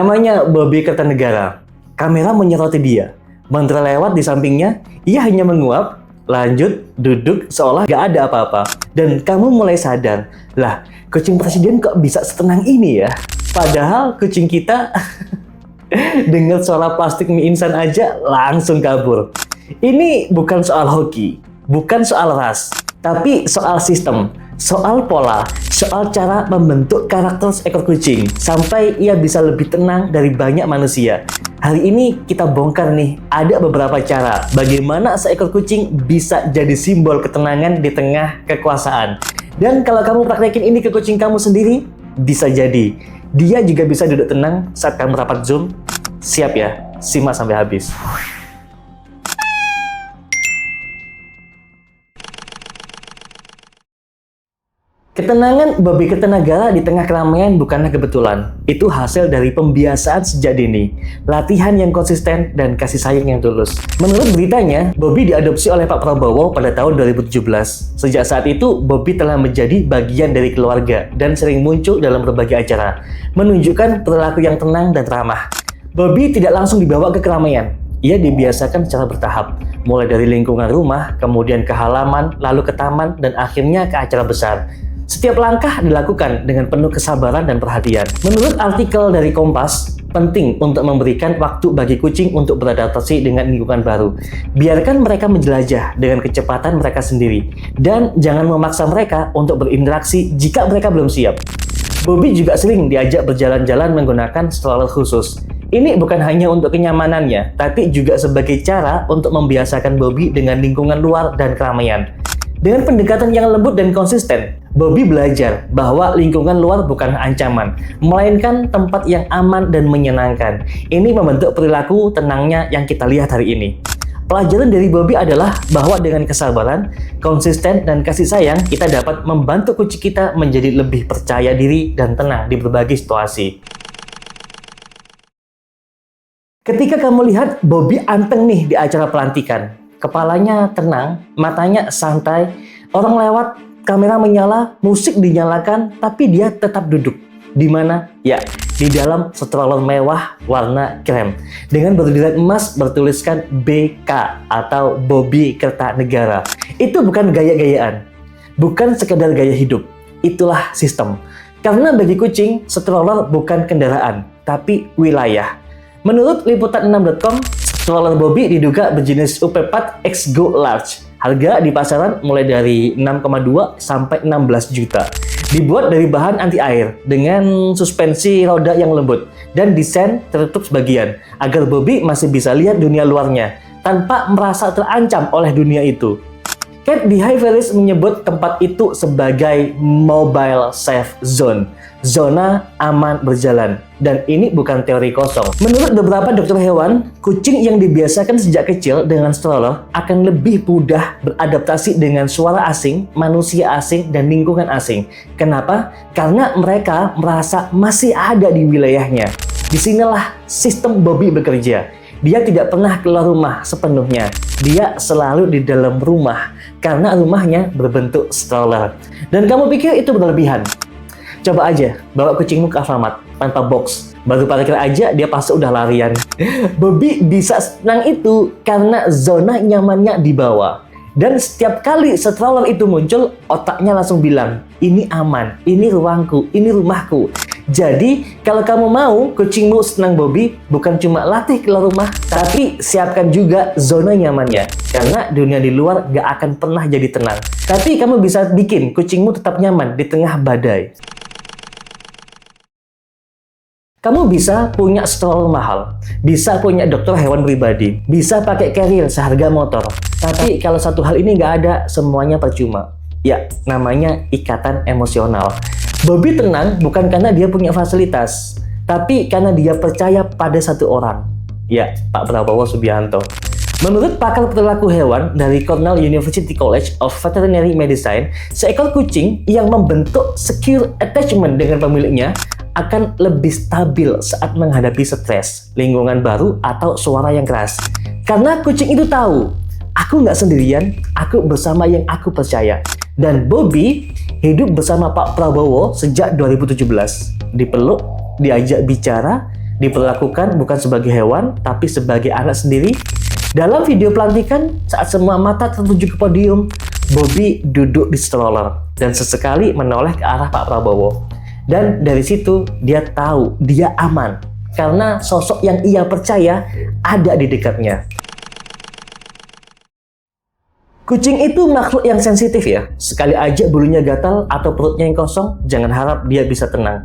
Namanya Bobby Kertanegara. Kamera menyoroti dia. Mantra lewat di sampingnya, ia hanya menguap, lanjut, duduk, seolah gak ada apa-apa. Dan kamu mulai sadar, lah, kucing presiden kok bisa setenang ini ya? Padahal kucing kita dengar suara plastik mie instan aja langsung kabur. Ini bukan soal hoki, bukan soal ras, tapi soal sistem, soal pola, soal cara membentuk karakter seekor kucing sampai ia bisa lebih tenang dari banyak manusia. Hari ini kita bongkar nih, ada beberapa cara bagaimana seekor kucing bisa jadi simbol ketenangan di tengah kekuasaan. Dan kalau kamu praktekin ini ke kucing kamu sendiri, bisa jadi dia juga bisa duduk tenang saat kamu rapat Zoom. Siap ya, simak sampai habis. Ketenangan Bobby Kertanegara di tengah keramaian bukanlah kebetulan. Itu hasil dari pembiasaan sejak dini, latihan yang konsisten, dan kasih sayang yang tulus. Menurut beritanya, Bobby diadopsi oleh Pak Prabowo pada tahun 2017. Sejak saat itu, Bobby telah menjadi bagian dari keluarga dan sering muncul dalam berbagai acara, menunjukkan perilaku yang tenang dan ramah. Bobby tidak langsung dibawa ke keramaian. Ia dibiasakan secara bertahap, mulai dari lingkungan rumah, kemudian ke halaman, lalu ke taman, dan akhirnya ke acara besar. Setiap langkah dilakukan dengan penuh kesabaran dan perhatian. Menurut artikel dari Kompas, penting untuk memberikan waktu bagi kucing untuk beradaptasi dengan lingkungan baru. Biarkan mereka menjelajah dengan kecepatan mereka sendiri, dan jangan memaksa mereka untuk berinteraksi jika mereka belum siap. Bobby juga sering diajak berjalan-jalan menggunakan stroller khusus. Ini bukan hanya untuk kenyamanannya, tapi juga sebagai cara untuk membiasakan Bobby dengan lingkungan luar dan keramaian. Dengan pendekatan yang lembut dan konsisten, Bobby belajar bahwa lingkungan luar bukan ancaman, melainkan tempat yang aman dan menyenangkan. Ini membentuk perilaku tenangnya yang kita lihat hari ini. Pelajaran dari Bobby adalah bahwa dengan kesabaran, konsisten, dan kasih sayang, kita dapat membantu kucing kita menjadi lebih percaya diri dan tenang di berbagai situasi. Ketika kamu lihat Bobby anteng nih di acara pelantikan, kepalanya tenang, matanya santai, orang lewat, kamera menyala, musik dinyalakan, tapi dia tetap duduk. Di mana? Ya, di dalam stroller mewah warna krem dengan bordiran emas bertuliskan BK atau Bobby Kertanegara. Itu bukan gaya-gayaan, bukan sekedar gaya hidup. Itulah sistem. Karena bagi kucing, stroller bukan kendaraan, tapi wilayah. Menurut liputan6.com, stroller Bobby diduga berjenis UP4 X Go Large. Harga di pasaran mulai dari 6,2 sampai 16 juta. Dibuat dari bahan anti air dengan suspensi roda yang lembut dan desain tertutup sebagian agar Bobby masih bisa lihat dunia luarnya tanpa merasa terancam oleh dunia itu. Cat di High Valleys menyebut tempat itu sebagai mobile safe zone, zona aman berjalan. Dan ini bukan teori kosong. Menurut beberapa dokter hewan, kucing yang dibiasakan sejak kecil dengan stroller akan lebih mudah beradaptasi dengan suara asing, manusia asing, dan lingkungan asing. Kenapa? Karena mereka merasa masih ada di wilayahnya. Disinilah sistem Bobby bekerja. Dia tidak pernah keluar rumah sepenuhnya. Dia selalu di dalam rumah karena rumahnya berbentuk stroller. Dan kamu pikir itu berlebihan? Coba aja bawa kucingmu ke Alfamart tanpa box. Baru parkir aja dia pasti udah larian. Bobby bisa senang itu karena zona nyamannya di bawah. Dan setiap kali stroller itu muncul, otaknya langsung bilang, ini aman, ini ruangku, ini rumahku. Jadi, kalau kamu mau kucingmu senang Bobby, bukan cuma latih keluar rumah, tapi siapkan juga zona nyamannya. Karena dunia di luar gak akan pernah jadi tenang. Tapi kamu bisa bikin kucingmu tetap nyaman di tengah badai. Kamu bisa punya stroller mahal, bisa punya dokter hewan pribadi, bisa pakai carrier seharga motor. Tapi kalau satu hal ini nggak ada, semuanya percuma. Ya, namanya ikatan emosional. Bobby tenang bukan karena dia punya fasilitas, tapi karena dia percaya pada satu orang. Ya, Pak Prabowo Subianto. Menurut pakar perilaku hewan dari Cornell University College of Veterinary Medicine, seekor kucing yang membentuk secure attachment dengan pemiliknya akan lebih stabil saat menghadapi stres, lingkungan baru, atau suara yang keras. Karena kucing itu tahu, aku nggak sendirian, aku bersama yang aku percaya. Dan Bobby hidup bersama Pak Prabowo sejak 2017. Dipeluk, diajak bicara, diperlakukan bukan sebagai hewan, tapi sebagai anak sendiri. Dalam video pelantikan, saat semua mata tertuju ke podium, Bobby duduk di stroller dan sesekali menoleh ke arah Pak Prabowo. Dan dari situ dia tahu dia aman karena sosok yang ia percaya ada di dekatnya. Kucing itu makhluk yang sensitif ya. Sekali aja bulunya gatal atau perutnya yang kosong, jangan harap dia bisa tenang.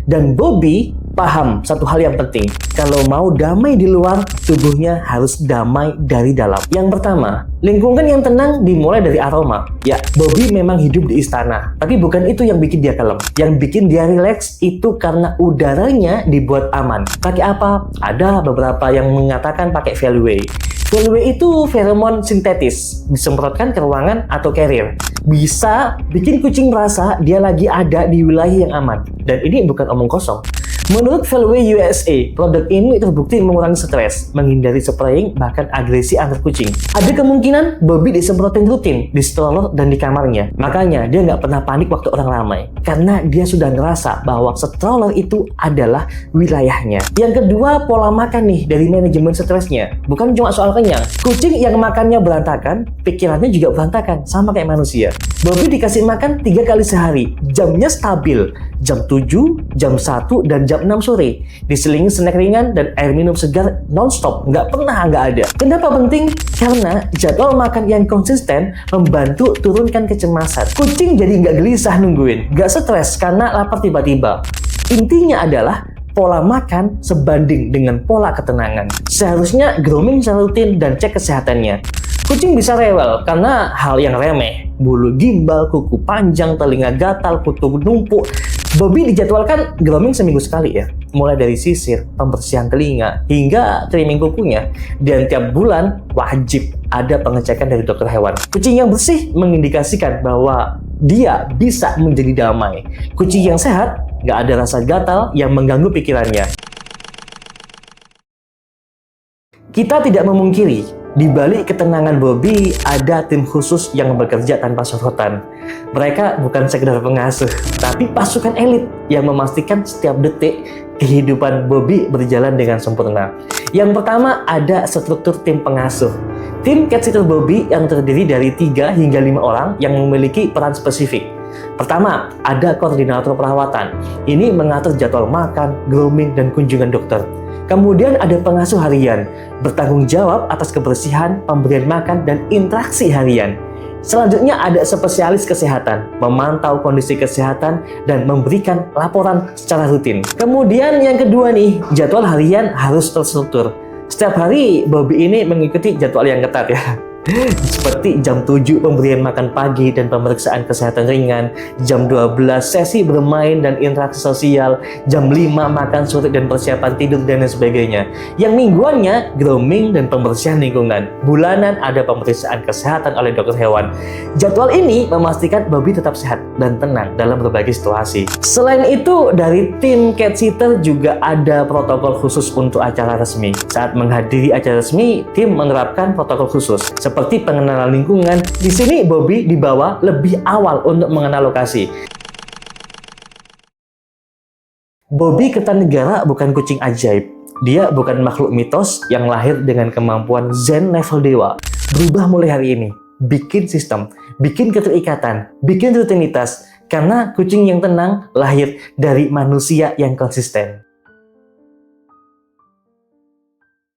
Dan Bobby paham satu hal yang penting. Kalau mau damai di luar, tubuhnya harus damai dari dalam. Yang pertama, lingkungan yang tenang dimulai dari aroma. Ya, Bobby memang hidup di istana, tapi bukan itu yang bikin dia kalem. Yang bikin dia rileks itu karena udaranya dibuat aman. Pakai apa? Ada beberapa yang mengatakan pakai Feliway. Feliway itu feromon sintetis, disemprotkan ke ruangan atau carrier. Bisa bikin kucing merasa dia lagi ada di wilayah yang aman. Dan ini bukan omong kosong. Menurut Feliway USA, produk ini terbukti mengurangi stres, menghindari spraying, bahkan agresi antar kucing. Ada kemungkinan Bobby disemprotin rutin di stroller dan di kamarnya. Makanya dia nggak pernah panik waktu orang ramai. Karena dia sudah ngerasa bahwa stroller itu adalah wilayahnya. Yang kedua, pola makan nih dari manajemen stresnya. Bukan cuma soal kenyang. Kucing yang makannya berantakan, pikirannya juga berantakan, sama kayak manusia. Bobby dikasih makan 3 kali sehari. Jamnya stabil. Jam 7, jam 1, dan jam 6 sore. Diselingi snack ringan dan air minum segar non-stop. Nggak pernah nggak ada. Kenapa penting? Karena jadwal makan yang konsisten membantu turunkan kecemasan. Kucing jadi nggak gelisah nungguin. Nggak stres karena lapar tiba-tiba. Intinya adalah pola makan sebanding dengan pola ketenangan. Seharusnya grooming secara rutin dan cek kesehatannya. Kucing bisa rewel karena hal yang remeh. Bulu gimbal, kuku panjang, telinga gatal, kutu numpuk. Bobby dijadwalkan grooming seminggu sekali ya. Mulai dari sisir, pembersihan telinga, hingga trimming kukunya. Dan tiap bulan wajib ada pengecekan dari dokter hewan. Kucing yang bersih mengindikasikan bahwa dia bisa menjadi damai. Kucing yang sehat nggak ada rasa gatal yang mengganggu pikirannya. Kita tidak memungkiri, di balik ketenangan Bobby ada tim khusus yang bekerja tanpa sorotan. Mereka bukan sekedar pengasuh, tapi pasukan elit yang memastikan setiap detik kehidupan Bobby berjalan dengan sempurna. Yang pertama ada struktur tim pengasuh. Tim cat sitter Bobby yang terdiri dari 3 hingga 5 orang yang memiliki peran spesifik. Pertama, ada koordinator perawatan. Ini mengatur jadwal makan, grooming, dan kunjungan dokter. Kemudian ada pengasuh harian, bertanggung jawab atas kebersihan, pemberian makan, dan interaksi harian. Selanjutnya ada spesialis kesehatan, memantau kondisi kesehatan, dan memberikan laporan secara rutin. Kemudian yang kedua nih, jadwal harian harus terstruktur. Setiap hari, Bobby ini mengikuti jadwal yang ketat ya. Seperti jam 7 pemberian makan pagi dan pemeriksaan kesehatan ringan, jam 12 sesi bermain dan interaksi sosial, jam 5 makan sore dan persiapan tidur dan lain sebagainya. Yang mingguannya grooming dan pembersihan lingkungan. Bulanan ada pemeriksaan kesehatan oleh dokter hewan. Jadwal ini memastikan Bobby tetap sehat dan tenang dalam berbagai situasi. Selain itu, dari tim cat sitter juga ada protokol khusus untuk acara resmi. Saat menghadiri acara resmi, tim menerapkan protokol khusus seperti pengenalan lingkungan. Di sini Bobby dibawa lebih awal untuk mengenal lokasi. Bobby Kertanegara bukan kucing ajaib. Dia bukan makhluk mitos yang lahir dengan kemampuan zen level dewa. Berubah mulai hari ini. Bikin sistem, bikin keterikatan, bikin rutinitas. Karena kucing yang tenang lahir dari manusia yang konsisten.